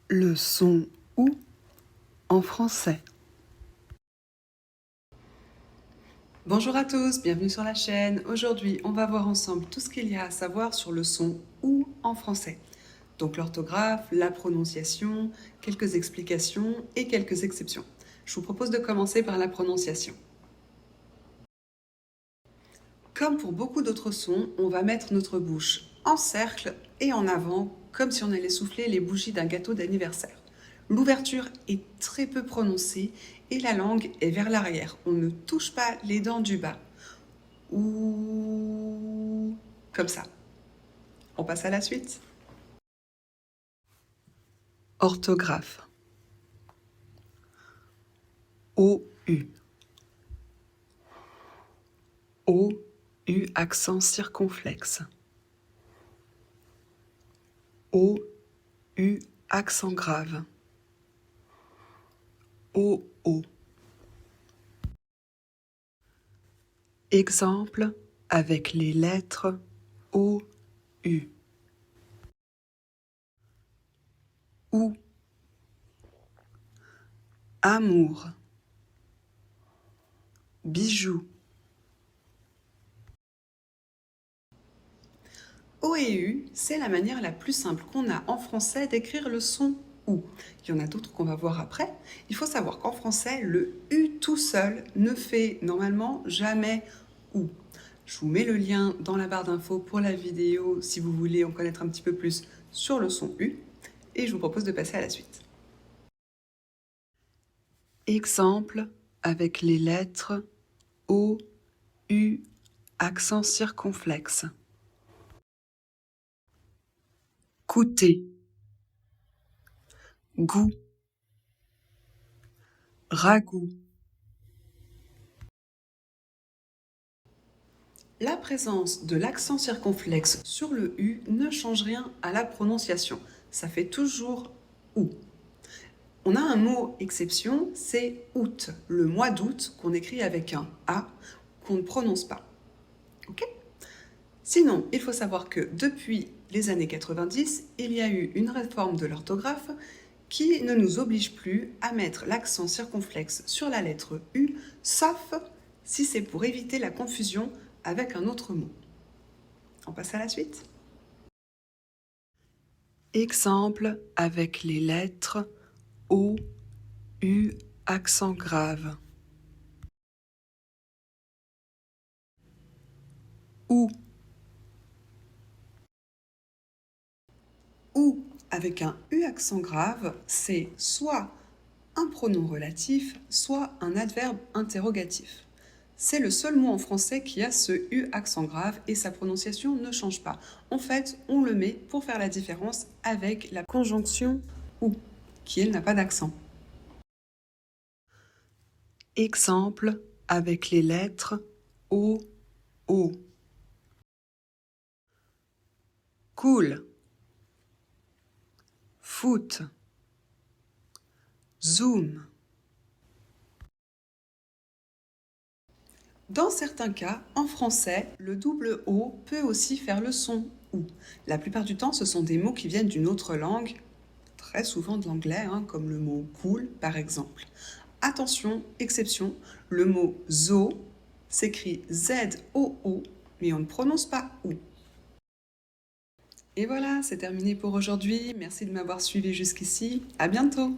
Le son OU en français. Bonjour à tous, bienvenue sur la chaîne. Aujourd'hui, on va voir ensemble tout ce qu'il y a à savoir sur le son OU en français. Donc l'orthographe, la prononciation, quelques explications et quelques exceptions. Je vous propose de commencer par la prononciation. Comme pour beaucoup d'autres sons, on va mettre notre bouche en cercle et en avant, comme si on allait souffler les bougies d'un gâteau d'anniversaire. L'ouverture est très peu prononcée et la langue est vers l'arrière. On ne touche pas les dents du bas. Ou comme ça. On passe à la suite. Orthographe. O-U. O-U accent circonflexe. O-U accent grave. O-O. Exemple avec les lettres O-U. Ou. Amour. Bijoux. O et U, c'est la manière la plus simple qu'on a en français d'écrire le son OU. Il y en a d'autres qu'on va voir après. Il faut savoir qu'en français, le U tout seul ne fait normalement jamais OU. Je vous mets le lien dans la barre d'infos pour la vidéo si vous voulez en connaître un petit peu plus sur le son U. Et je vous propose de passer à la suite. Exemple avec les lettres O, U, accent circonflexe. Coûter. Goût. Ragoût. La présence de l'accent circonflexe sur le U ne change rien à la prononciation. Ça fait toujours OU. On a un mot exception, c'est août, le mois d'août qu'on écrit avec un A qu'on ne prononce pas. Ok ? Sinon, il faut savoir que depuis les années 90, il y a eu une réforme de l'orthographe qui ne nous oblige plus à mettre l'accent circonflexe sur la lettre U, sauf si c'est pour éviter la confusion avec un autre mot. On passe à la suite. Exemple avec les lettres O, U, accent grave. Ou. Ou avec un U accent grave, c'est soit un pronom relatif, soit un adverbe interrogatif. C'est le seul mot en français qui a ce U accent grave et sa prononciation ne change pas. En fait, on le met pour faire la différence avec la conjonction OU, qui elle n'a pas d'accent. Exemple avec les lettres O, O. Cool. Foot. Zoom. Dans certains cas, en français, le double O peut aussi faire le son OU. La plupart du temps, ce sont des mots qui viennent d'une autre langue, très souvent de l'anglais, comme le mot cool par exemple. Attention, exception, le mot zoo s'écrit Z-O-O, mais on ne prononce pas OU. Et voilà, c'est terminé pour aujourd'hui. Merci de m'avoir suivi jusqu'ici. À bientôt!